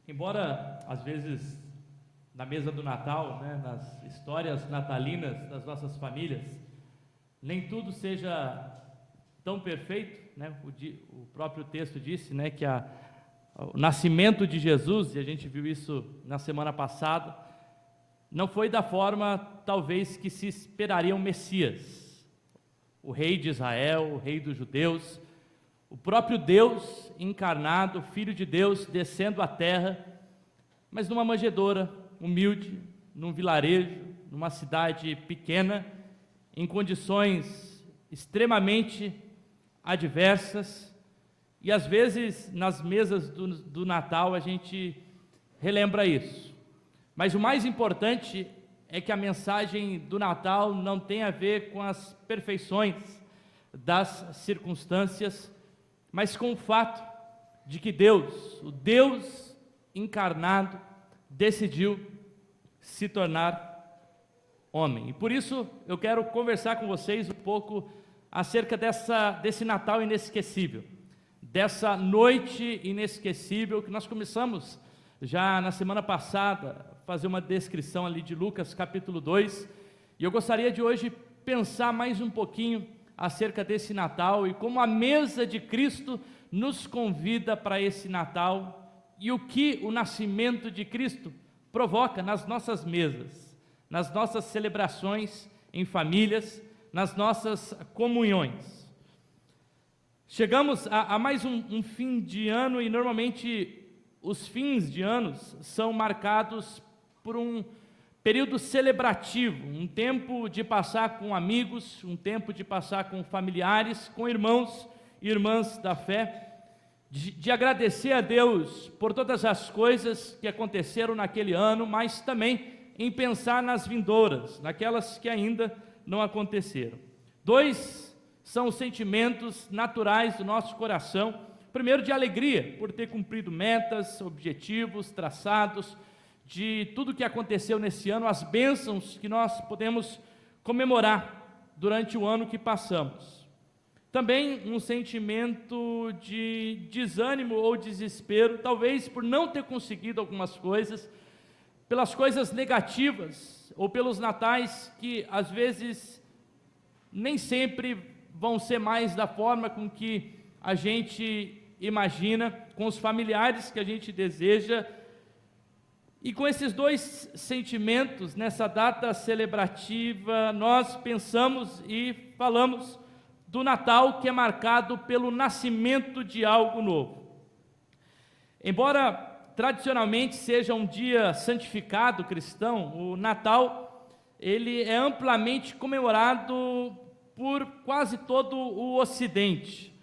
Embora, às vezes, na mesa do Natal, nas histórias natalinas das nossas famílias, nem tudo seja tão perfeito, o próprio texto disse, que o nascimento de Jesus, e a gente viu isso na semana passada, não foi da forma, talvez, que se esperaria um Messias, o rei de Israel, o rei dos judeus, o próprio Deus encarnado, Filho de Deus, descendo à terra, mas numa manjedoura humilde, num vilarejo, numa cidade pequena, em condições extremamente adversas, e às vezes nas mesas do Natal a gente relembra isso. Mas o mais importante é que a mensagem do Natal não tem a ver com as perfeições das circunstâncias, mas com o fato de que Deus, o Deus encarnado, decidiu se tornar homem. E por isso eu quero conversar com vocês um pouco acerca desse Natal inesquecível, dessa noite inesquecível que nós começamos já na semana passada, fazer uma descrição ali de Lucas capítulo 2, e eu gostaria de hoje pensar mais um pouquinho acerca desse Natal e como a mesa de Cristo nos convida para esse Natal e o que o nascimento de Cristo provoca nas nossas mesas, nas nossas celebrações em famílias, nas nossas comunhões. Chegamos a mais um fim de ano, e normalmente os fins de anos são marcados por um período celebrativo, um tempo de passar com amigos, um tempo de passar com familiares, com irmãos e irmãs da fé, de agradecer a Deus por todas as coisas que aconteceram naquele ano, mas também em pensar nas vindouras, naquelas que ainda não aconteceram. Dois são os sentimentos naturais do nosso coração. Primeiro, de alegria por ter cumprido metas, objetivos traçados, de tudo que aconteceu nesse ano, as bênçãos que nós podemos comemorar durante o ano que passamos. Também um sentimento de desânimo ou desespero, talvez por não ter conseguido algumas coisas, pelas coisas negativas, ou pelos natais que às vezes nem sempre vão ser mais da forma com que a gente imagina, com os familiares que a gente deseja. E com esses dois sentimentos, nessa data celebrativa, nós pensamos e falamos do Natal, que é marcado pelo nascimento de algo novo. Embora tradicionalmente seja um dia santificado cristão, o Natal, ele é amplamente comemorado por quase todo o Ocidente,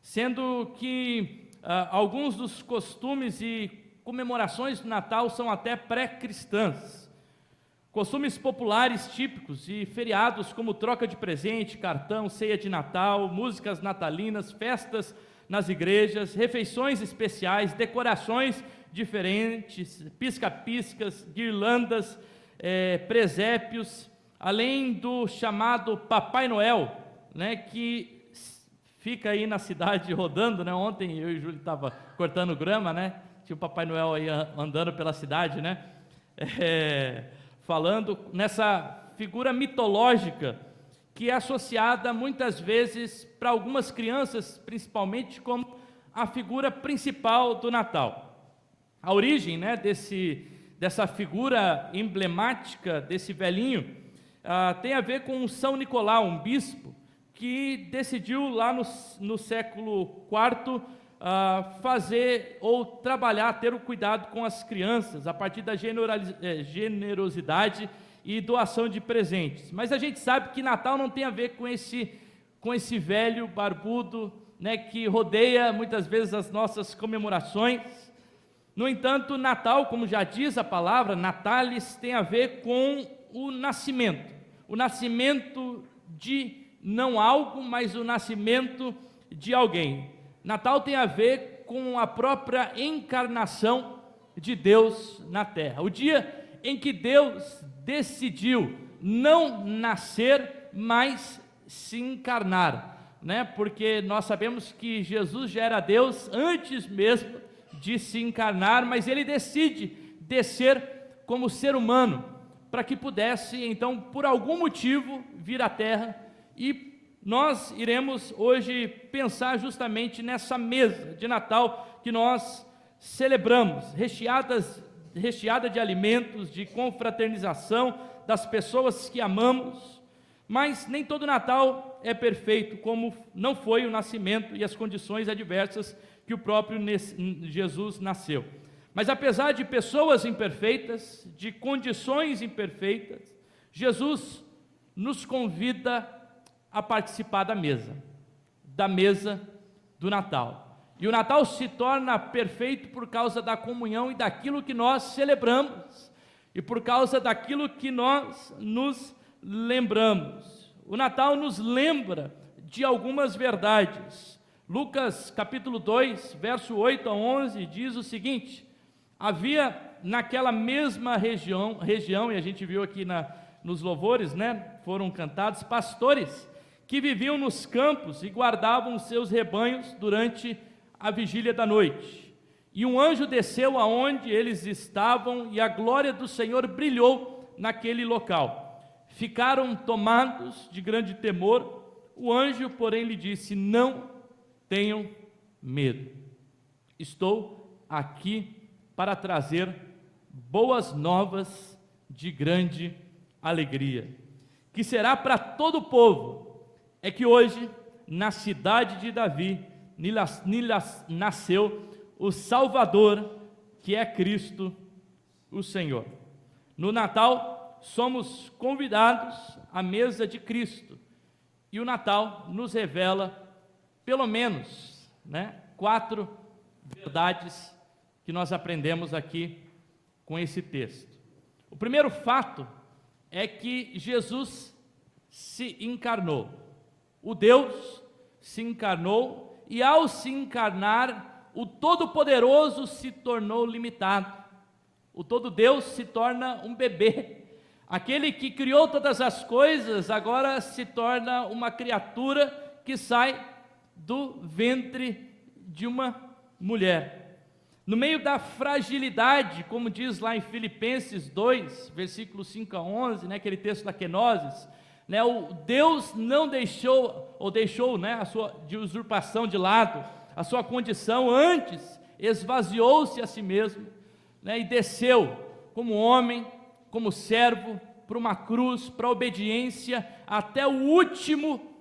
sendo que alguns dos costumes e comemorações do Natal são até pré-cristãs. Costumes populares típicos e feriados como troca de presente, cartão, ceia de Natal, músicas natalinas, festas nas igrejas, refeições especiais, decorações diferentes, pisca-piscas, guirlandas, presépios, além do chamado Papai Noel, que fica aí na cidade rodando, Ontem eu e o Júlio estava cortando grama, Tinha o Papai Noel aí andando pela cidade, falando nessa figura mitológica que é associada muitas vezes para algumas crianças, principalmente, como a figura principal do Natal. A origem, dessa figura emblemática, desse velhinho, tem a ver com São Nicolau, um bispo, que decidiu lá no século IV fazer ou trabalhar, ter o cuidado com as crianças, a partir da generosidade e doação de presentes. Mas a gente sabe que Natal não tem a ver com esse velho barbudo, que rodeia muitas vezes as nossas comemorações. No entanto, Natal, como já diz a palavra, Natalis, tem a ver com o nascimento de não algo, mas o nascimento de alguém. Natal tem a ver com a própria encarnação de Deus na terra. O dia em que Deus decidiu não nascer, mas se encarnar, Porque nós sabemos que Jesus já era Deus antes mesmo de se encarnar, mas ele decide descer como ser humano, para que pudesse, então, por algum motivo, vir à terra. E nós iremos hoje pensar justamente nessa mesa de Natal que nós celebramos, recheada de alimentos, de confraternização das pessoas que amamos. Mas nem todo Natal é perfeito, como não foi o nascimento e as condições adversas que o próprio Jesus nasceu. Mas apesar de pessoas imperfeitas, de condições imperfeitas, Jesus nos convida a participar da mesa do Natal. E o Natal se torna perfeito por causa da comunhão e daquilo que nós celebramos, e por causa daquilo que nós nos lembramos. O Natal nos lembra de algumas verdades. Lucas capítulo 2, verso 8 a 11, diz o seguinte: havia naquela mesma região, e a gente viu aqui nos louvores, foram cantados, pastores que viviam nos campos e guardavam os seus rebanhos durante a vigília da noite. E um anjo desceu aonde eles estavam, e a glória do Senhor brilhou naquele local. Ficaram tomados de grande temor. O anjo, porém, lhe disse: não tenham medo. Estou aqui para trazer boas novas de grande alegria, que será para todo o povo. É que hoje, na cidade de Davi, nasceu o Salvador, que é Cristo, o Senhor. No Natal, somos convidados à mesa de Cristo, e o Natal nos revela, pelo menos, 4 verdades que nós aprendemos aqui com esse texto. O primeiro fato é que Jesus se encarnou. O Deus se encarnou, e ao se encarnar, o Todo-Poderoso se tornou limitado. O Todo-Deus se torna um bebê. Aquele que criou todas as coisas agora se torna uma criatura que sai do ventre de uma mulher. No meio da fragilidade, como diz lá em Filipenses 2, versículos 5 a 11, aquele texto da kenosis, o Deus não deixou a sua de usurpação de lado, a sua condição, antes esvaziou-se a si mesmo, e desceu como homem, como servo, para uma cruz, para a obediência, até o último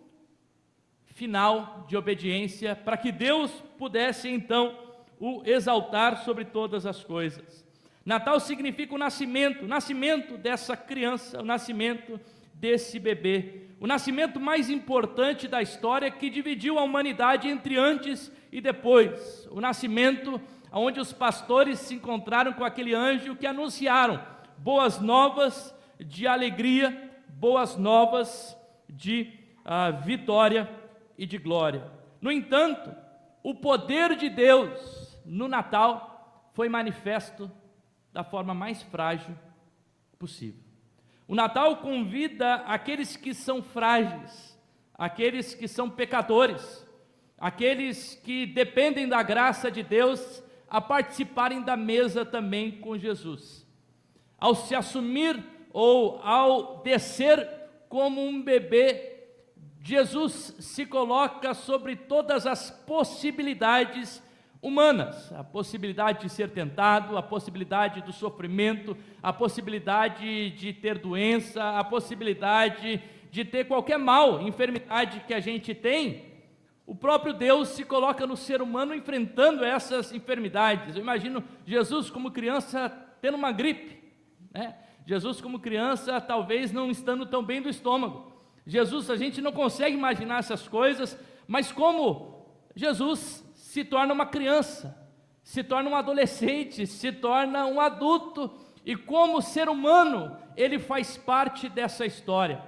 final de obediência, para que Deus pudesse então o exaltar sobre todas as coisas. Natal significa o nascimento dessa criança, o nascimento desse bebê, o nascimento mais importante da história, que dividiu a humanidade entre antes e depois, o nascimento onde os pastores se encontraram com aquele anjo que anunciaram boas novas de alegria, boas novas de vitória e de glória. No entanto, o poder de Deus no Natal foi manifesto da forma mais frágil possível. O Natal convida aqueles que são frágeis, aqueles que são pecadores, aqueles que dependem da graça de Deus, a participarem da mesa também com Jesus. Ao se assumir ou ao descer como um bebê, Jesus se coloca sobre todas as possibilidades humanas, a possibilidade de ser tentado, a possibilidade do sofrimento, a possibilidade de ter doença, a possibilidade de ter qualquer mal, enfermidade que a gente tem. O próprio Deus se coloca no ser humano enfrentando essas enfermidades. Eu imagino Jesus como criança tendo uma gripe, Jesus como criança talvez não estando tão bem do estômago. Jesus, a gente não consegue imaginar essas coisas, mas como Jesus se torna uma criança, se torna um adolescente, se torna um adulto, e como ser humano, ele faz parte dessa história.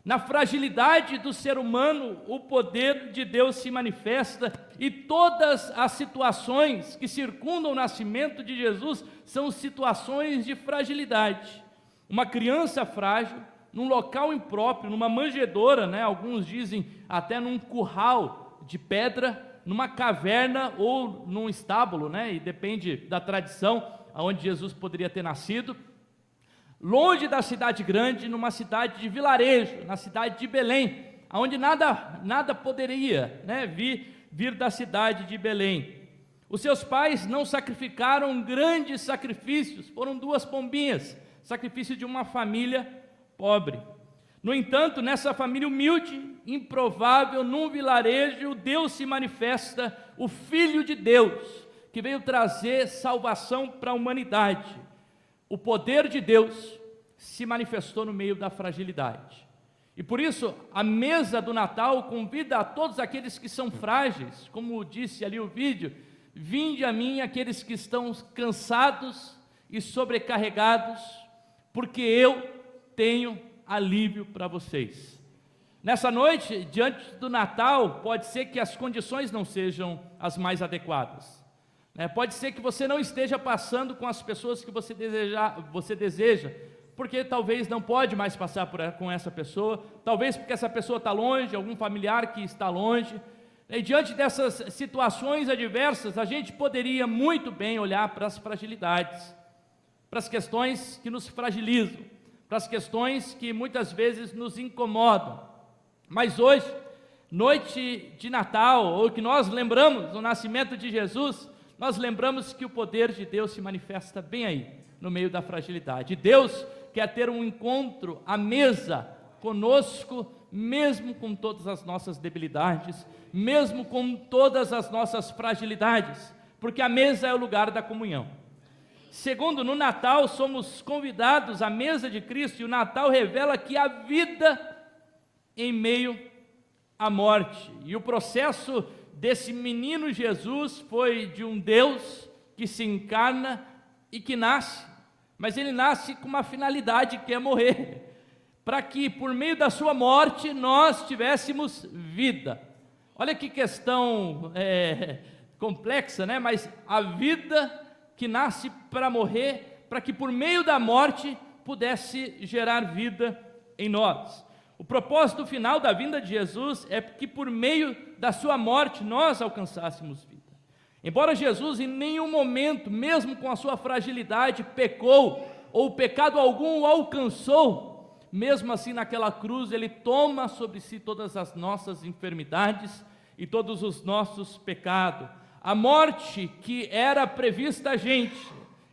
Na fragilidade do ser humano, o poder de Deus se manifesta, e todas as situações que circundam o nascimento de Jesus são situações de fragilidade. Uma criança frágil, num local impróprio, numa manjedoura, alguns dizem até num curral de pedra, numa caverna ou num estábulo, né? E depende da tradição aonde Jesus poderia ter nascido, longe da cidade grande, numa cidade de vilarejo, na cidade de Belém, onde nada poderia, né, vir da cidade de Belém. Os seus pais não sacrificaram grandes sacrifícios, foram 2 pombinhas, sacrifício de uma família pobre. No entanto, nessa família humilde, improvável, num vilarejo, Deus se manifesta, o Filho de Deus, que veio trazer salvação para a humanidade. O poder de Deus se manifestou no meio da fragilidade. E por isso, a mesa do Natal convida a todos aqueles que são frágeis, como disse ali o vídeo: vinde a mim aqueles que estão cansados e sobrecarregados, porque eu tenho alívio para vocês. Nessa noite, diante do Natal, pode ser que as condições não sejam as mais adequadas, né? Pode ser que você não esteja passando com as pessoas que você deseja, porque talvez não pode mais passar com essa pessoa, talvez porque essa pessoa está longe, algum familiar que está longe. E diante dessas situações adversas, a gente poderia muito bem olhar para as fragilidades, para as questões que nos fragilizam, para as questões que muitas vezes nos incomodam. Mas hoje, noite de Natal, ou que nós lembramos o nascimento de Jesus, nós lembramos que o poder de Deus se manifesta bem aí, no meio da fragilidade. Deus quer ter um encontro à mesa conosco, mesmo com todas as nossas debilidades, mesmo com todas as nossas fragilidades, porque a mesa é o lugar da comunhão. Segundo, no Natal somos convidados à mesa de Cristo, e o Natal revela que há vida em meio à morte. E o processo desse menino Jesus foi de um Deus que se encarna e que nasce, mas ele nasce com uma finalidade, que é morrer, para que por meio da sua morte nós tivéssemos vida. Olha que questão complexa, né? Mas a vida que nasce para morrer, para que por meio da morte pudesse gerar vida em nós. O propósito final da vinda de Jesus é que por meio da sua morte nós alcançássemos vida. Embora Jesus em nenhum momento, mesmo com a sua fragilidade, pecou, ou pecado algum o alcançou, mesmo assim naquela cruz ele toma sobre si todas as nossas enfermidades e todos os nossos pecados. A morte que era prevista a gente,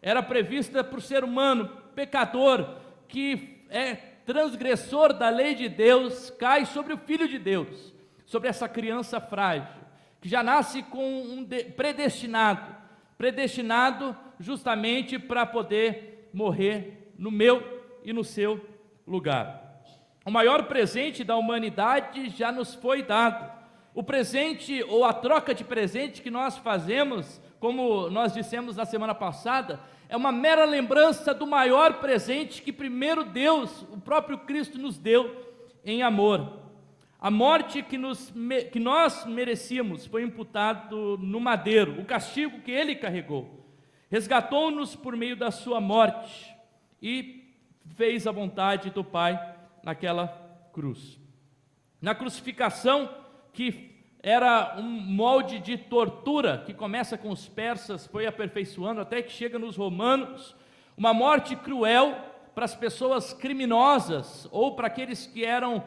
era prevista para o ser humano pecador, que é transgressor da lei de Deus, cai sobre o Filho de Deus, sobre essa criança frágil, que já nasce com predestinado justamente para poder morrer no meu e no seu lugar. O maior presente da humanidade já nos foi dado. O presente, ou a troca de presente que nós fazemos, como nós dissemos na semana passada, é uma mera lembrança do maior presente que primeiro Deus, o próprio Cristo, nos deu em amor. A morte que nós merecíamos foi imputado no madeiro, o castigo que ele carregou. Resgatou-nos por meio da sua morte e fez a vontade do Pai naquela cruz. Na crucificação, que era um molde de tortura, que começa com os persas, foi aperfeiçoando até que chega nos romanos, uma morte cruel para as pessoas criminosas, ou para aqueles que eram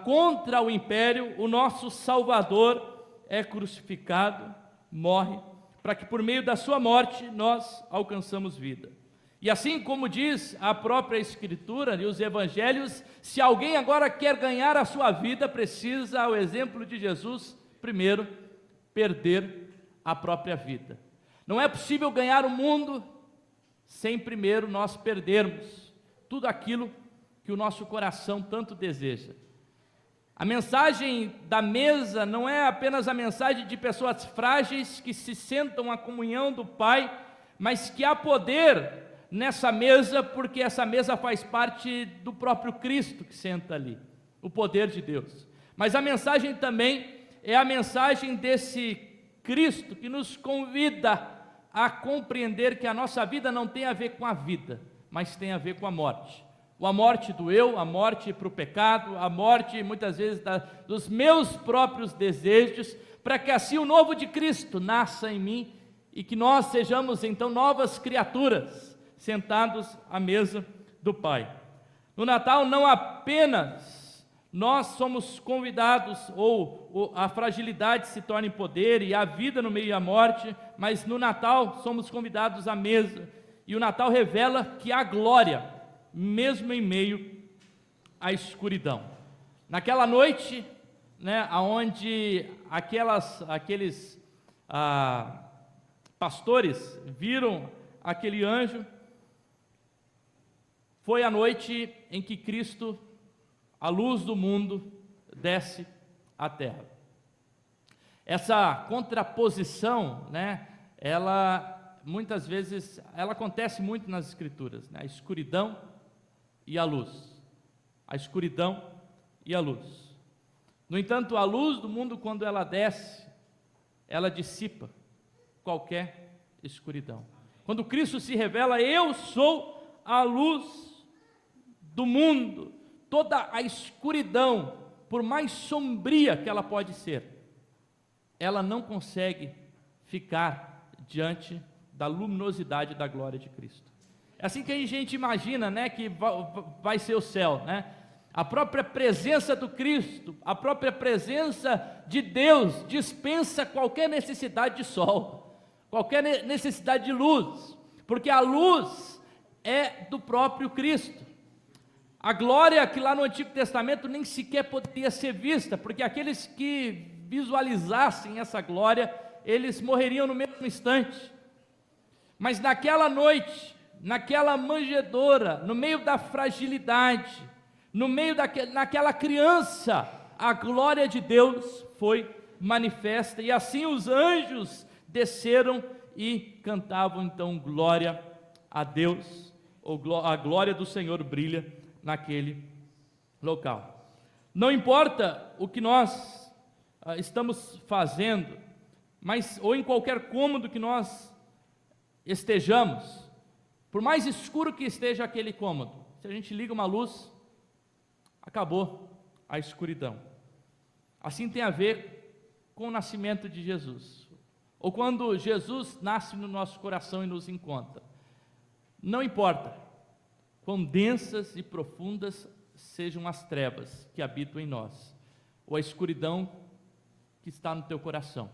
contra o império. O nosso Salvador é crucificado, morre, para que por meio da sua morte nós alcançamos vida. E assim como diz a própria Escritura e os Evangelhos, se alguém agora quer ganhar a sua vida, precisa, ao exemplo de Jesus, primeiro perder a própria vida. Não é possível ganhar o mundo sem primeiro nós perdermos tudo aquilo que o nosso coração tanto deseja. A mensagem da mesa não é apenas a mensagem de pessoas frágeis que se sentam à comunhão do Pai, mas que há poder nessa mesa, porque essa mesa faz parte do próprio Cristo que senta ali, o poder de Deus. Mas a mensagem também é a mensagem desse Cristo que nos convida a compreender que a nossa vida não tem a ver com a vida, mas tem a ver com a morte. a morte do eu, a morte para o pecado, a morte muitas vezes dos meus próprios desejos, para que assim o novo de Cristo nasça em mim e que nós sejamos então novas criaturas, sentados à mesa do Pai. No Natal não apenas nós somos convidados, ou a fragilidade se torna em poder e a vida no meio da morte, mas no Natal somos convidados à mesa, e o Natal revela que há glória, mesmo em meio à escuridão. Naquela noite, onde aqueles pastores viram aquele anjo, foi a noite em que Cristo, a luz do mundo, desce à terra. Essa contraposição, ela muitas vezes, ela acontece muito nas Escrituras, a escuridão e a luz. A escuridão e a luz. No entanto, a luz do mundo, quando ela desce, ela dissipa qualquer escuridão. Quando Cristo se revela, eu sou a luz do mundo. Toda a escuridão, por mais sombria que ela pode ser, ela não consegue ficar diante da luminosidade da glória de Cristo. É assim que a gente imagina, que vai ser o céu, A própria presença do Cristo, a própria presença de Deus dispensa qualquer necessidade de sol, qualquer necessidade de luz, porque a luz é do próprio Cristo. A glória que lá no Antigo Testamento nem sequer poderia ser vista, porque aqueles que visualizassem essa glória, eles morreriam no mesmo instante. Mas naquela noite, naquela manjedoura, no meio da fragilidade, no meio naquela criança, a glória de Deus foi manifesta, e assim os anjos desceram e cantavam então glória a Deus, a glória do Senhor brilha naquele local. Não importa o que nós estamos fazendo, ou em qualquer cômodo que nós estejamos, por mais escuro que esteja aquele cômodo, se a gente liga uma luz, acabou a escuridão. Assim tem a ver com o nascimento de Jesus, ou quando Jesus nasce no nosso coração e nos encontra. Não importa quão densas e profundas sejam as trevas que habitam em nós, ou a escuridão que está no teu coração,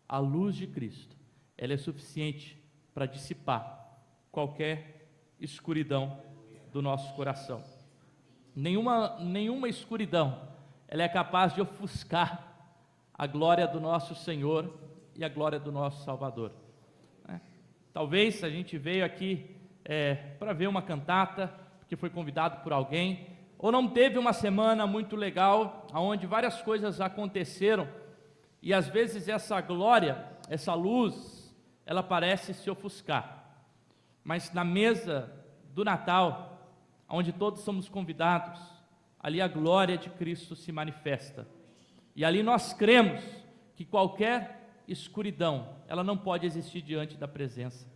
a luz de Cristo, ela é suficiente para dissipar qualquer escuridão do nosso coração. Nenhuma escuridão, ela é capaz de ofuscar a glória do nosso Senhor e a glória do nosso Salvador. Talvez a gente veio aqui para ver uma cantata, porque foi convidado por alguém, ou não teve uma semana muito legal, onde várias coisas aconteceram, e às vezes essa glória, essa luz, ela parece se ofuscar. Mas na mesa do Natal, onde todos somos convidados, ali a glória de Cristo se manifesta, e ali nós cremos que qualquer escuridão, ela não pode existir diante da presença.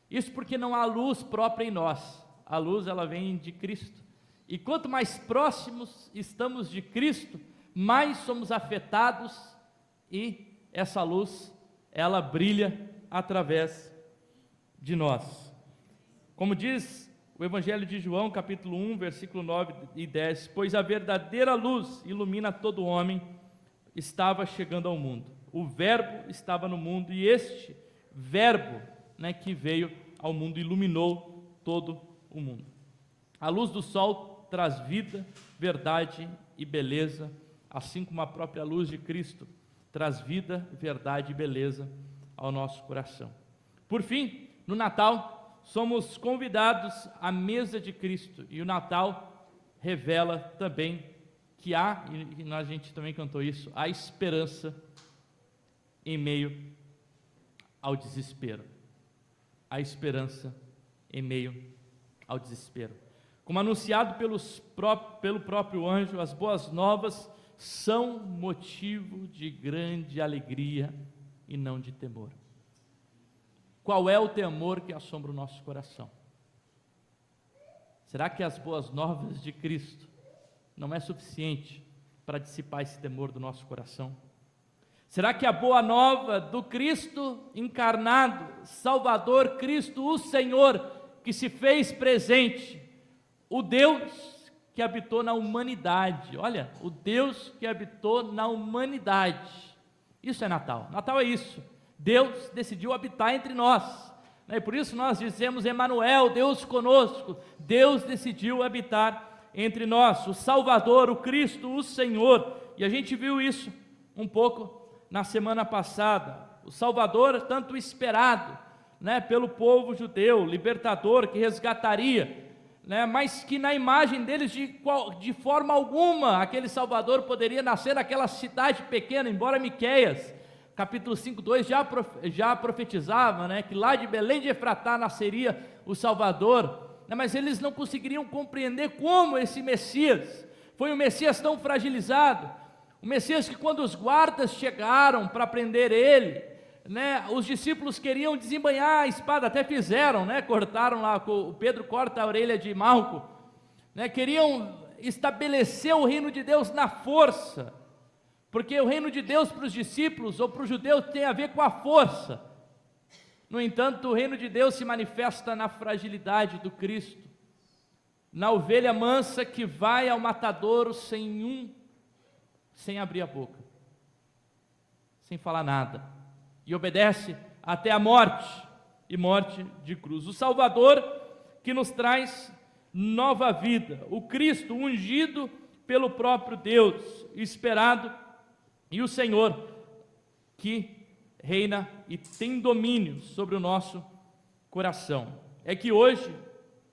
Isso porque não há luz própria em nós, a luz ela vem de Cristo, e quanto mais próximos estamos de Cristo, mais somos afetados, e essa luz, ela brilha através de nós. Como diz o Evangelho de João, capítulo 1, versículo 9 e 10, pois a verdadeira luz ilumina todo homem, estava chegando ao mundo, o verbo estava no mundo, e este verbo, que veio ao mundo, iluminou todo o mundo. A luz do sol traz vida, verdade e beleza, assim como a própria luz de Cristo traz vida, verdade e beleza ao nosso coração. Por fim, no Natal, somos convidados à mesa de Cristo, e o Natal revela também que há, e a gente também cantou isso, a esperança em meio ao desespero. A esperança em meio ao desespero. Como anunciado pelo próprio anjo, as boas novas são motivo de grande alegria e não de temor. Qual é o temor que assombra o nosso coração? Será que as boas novas de Cristo não é suficiente para dissipar esse temor do nosso coração? Será que a boa nova do Cristo encarnado, Salvador, Cristo, o Senhor, que se fez presente, o Deus que habitou na humanidade, olha, o Deus que habitou na humanidade, isso é Natal. Natal é isso, Deus decidiu habitar entre nós, né? E por isso nós dizemos Emanuel, Deus conosco. Deus decidiu habitar entre nós, o Salvador, o Cristo, o Senhor, e a gente viu isso um pouco na semana passada, o Salvador tanto esperado, né, pelo povo judeu, libertador que resgataria, né, mas que na imagem deles de forma alguma aquele Salvador poderia nascer naquela cidade pequena, embora Miqueias, capítulo 5:2 já profetizava, né, que lá de Belém de Efratá nasceria o Salvador, né, mas eles não conseguiriam compreender como esse Messias foi um Messias tão fragilizado. O Messias que quando os guardas chegaram para prender ele, né, os discípulos queriam desembainhar a espada, até fizeram, né, cortaram lá, o Pedro corta a orelha de Malco, né, queriam estabelecer o reino de Deus na força, porque o reino de Deus para os discípulos ou para os judeus tem a ver com a força. No entanto, o reino de Deus se manifesta na fragilidade do Cristo, na ovelha mansa que vai ao matadouro sem abrir a boca, sem falar nada, e obedece até a morte, e morte de cruz. O Salvador que nos traz nova vida, o Cristo ungido pelo próprio Deus, esperado, e o Senhor que reina e tem domínio sobre o nosso coração. É que hoje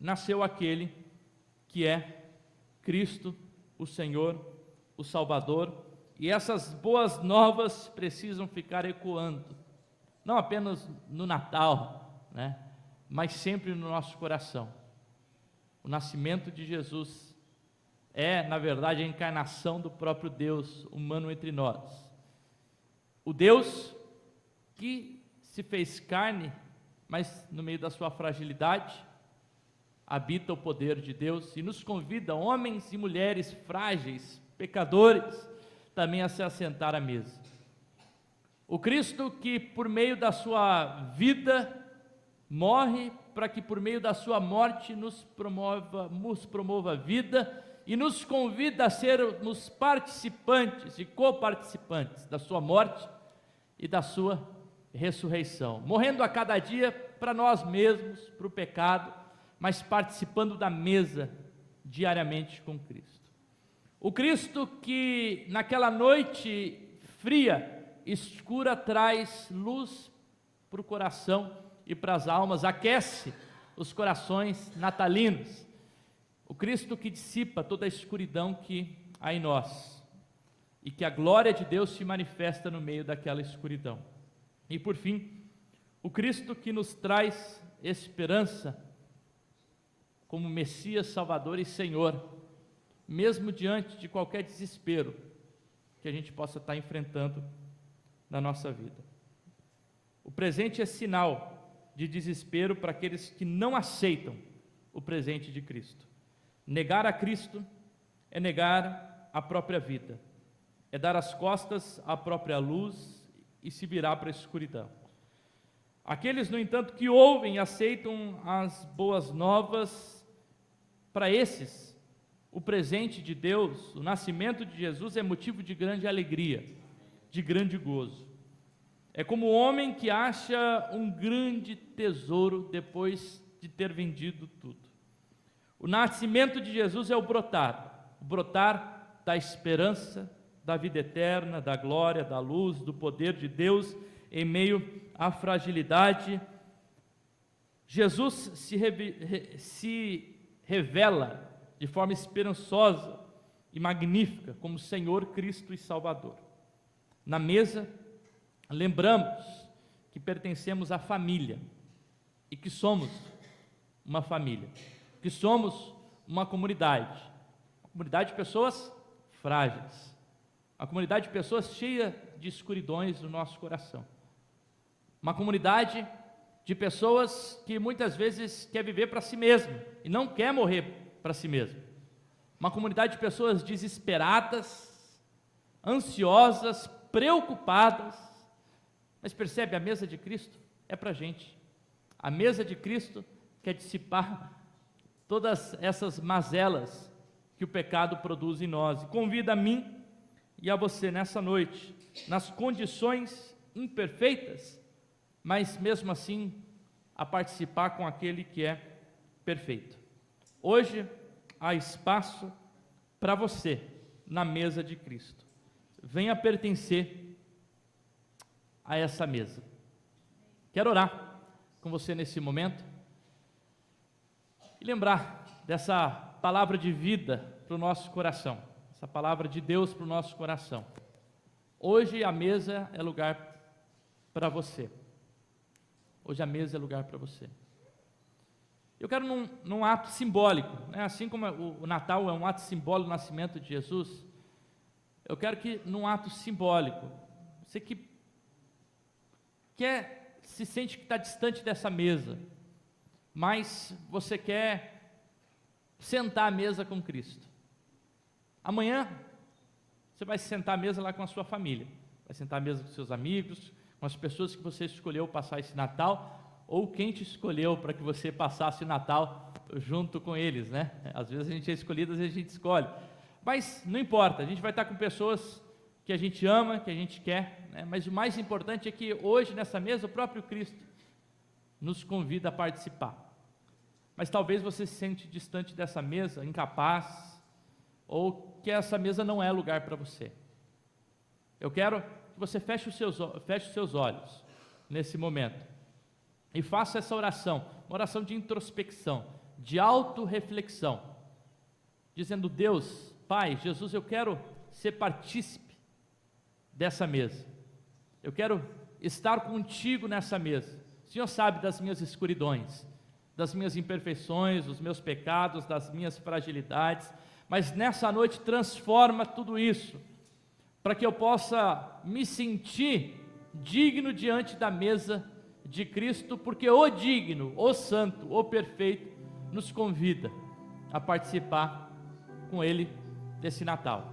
nasceu aquele que é Cristo, o Senhor, o Salvador, e essas boas novas precisam ficar ecoando, não apenas no Natal, né, mas sempre no nosso coração. O nascimento de Jesus é, na verdade, a encarnação do próprio Deus humano entre nós. O Deus que se fez carne, mas no meio da sua fragilidade, habita o poder de Deus e nos convida, homens e mulheres frágeis, pecadores, também a se assentar à mesa. O Cristo que por meio da sua vida morre para que por meio da sua morte nos promova vida e nos convida a sermos participantes e coparticipantes da sua morte e da sua ressurreição, morrendo a cada dia para nós mesmos, para o pecado, mas participando da mesa diariamente com Cristo. O Cristo que naquela noite fria, escura, traz luz para o coração e para as almas, aquece os corações natalinos. O Cristo que dissipa toda a escuridão que há em nós e que a glória de Deus se manifesta no meio daquela escuridão. E por fim, o Cristo que nos traz esperança como Messias, Salvador e Senhor, mesmo diante de qualquer desespero que a gente possa estar enfrentando na nossa vida. O presente é sinal de desespero para aqueles que não aceitam o presente de Cristo. Negar a Cristo é negar a própria vida, é dar as costas à própria luz e se virar para a escuridão. Aqueles, no entanto, que ouvem e aceitam as boas novas, para esses, o presente de Deus, o nascimento de Jesus é motivo de grande alegria, de grande gozo. É como o homem que acha um grande tesouro depois de ter vendido tudo. O nascimento de Jesus é o brotar da esperança, da vida eterna, da glória, da luz, do poder de Deus em meio à fragilidade. Jesus se revela de forma esperançosa e magnífica como Senhor, Cristo e Salvador. Na mesa, lembramos que pertencemos à família e que somos uma família, que somos uma comunidade de pessoas frágeis, uma comunidade de pessoas cheias de escuridões no nosso coração, uma comunidade de pessoas que muitas vezes quer viver para si mesmo e não quer morrer para si mesmo. Uma comunidade de pessoas desesperadas, ansiosas, preocupadas. Mas percebe, a mesa de Cristo é para a gente. A mesa de Cristo quer dissipar todas essas mazelas que o pecado produz em nós. E convida a mim e a você nessa noite, nas condições imperfeitas, mas mesmo assim a participar com aquele que é perfeito. Hoje há espaço para você na mesa de Cristo. Venha pertencer a essa mesa. Quero orar com você nesse momento e lembrar dessa palavra de vida para o nosso coração, essa palavra de Deus para o nosso coração. Hoje a mesa é lugar para você. Hoje a mesa é lugar para você. Eu quero num ato simbólico, né? Assim como o Natal é um ato simbólico do nascimento de Jesus, eu quero que num ato simbólico, você que se sente que está distante dessa mesa, mas você quer sentar à mesa com Cristo. Amanhã você vai sentar à mesa lá com a sua família, vai sentar à mesa com seus amigos, com as pessoas que você escolheu passar esse Natal, ou quem te escolheu para que você passasse o Natal junto com eles, né? Às vezes a gente é escolhido, às vezes a gente escolhe, mas não importa, a gente vai estar com pessoas que a gente ama, que a gente quer, né? Mas o mais importante é que hoje nessa mesa o próprio Cristo nos convida a participar. Mas talvez você se sente distante dessa mesa, incapaz, ou que essa mesa não é lugar para você. Eu quero que você feche os seus olhos nesse momento e faça essa oração, uma oração de introspecção, de autorreflexão, dizendo: Deus, Pai, Jesus, eu quero ser partícipe dessa mesa, eu quero estar contigo nessa mesa. O Senhor sabe das minhas escuridões, das minhas imperfeições, dos meus pecados, das minhas fragilidades, mas nessa noite transforma tudo isso, para que eu possa me sentir digno diante da mesa de Cristo, porque o digno, o santo, o perfeito, nos convida a participar com Ele desse Natal.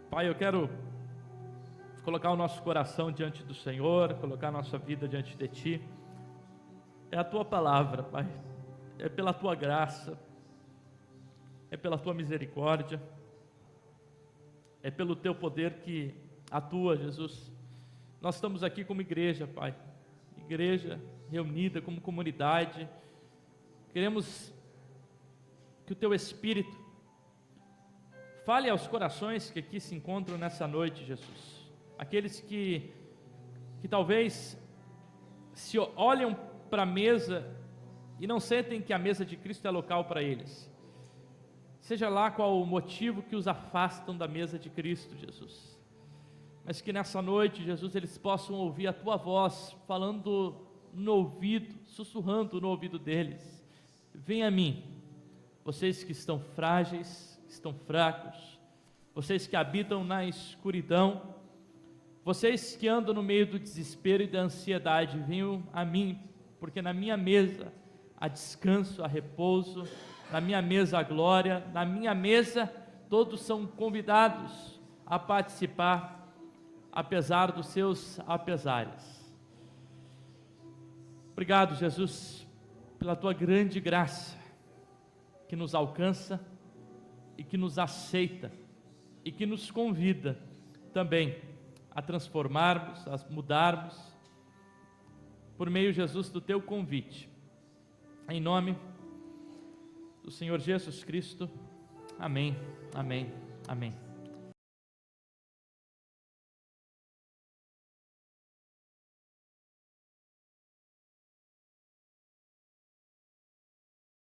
Pai, eu quero colocar o nosso coração diante do Senhor, colocar a nossa vida diante de Ti. É a Tua palavra, Pai, é pela Tua graça, é pela Tua misericórdia, é pelo Teu poder que atua, Jesus. Nós estamos aqui como igreja, Pai, igreja reunida como comunidade. Queremos que o Teu Espírito fale aos corações que aqui se encontram nessa noite, Jesus. Aqueles que talvez se olham para a mesa e não sentem que a mesa de Cristo é local para eles. Seja lá qual o motivo que os afastam da mesa de Cristo, Jesus. Mas que nessa noite, Jesus, eles possam ouvir a Tua voz falando no ouvido, sussurrando no ouvido deles. Venha a mim, vocês que estão frágeis, estão fracos, vocês que habitam na escuridão, vocês que andam no meio do desespero e da ansiedade, venham a mim, porque na minha mesa há descanso, há repouso, na minha mesa há glória, na minha mesa todos são convidados a participar, apesar dos seus apesares. Obrigado, Jesus, pela Tua grande graça, que nos alcança, e que nos aceita, e que nos convida também a transformarmos, a mudarmos, por meio, Jesus, do Teu convite. Em nome do Senhor Jesus Cristo, amém, amém, amém.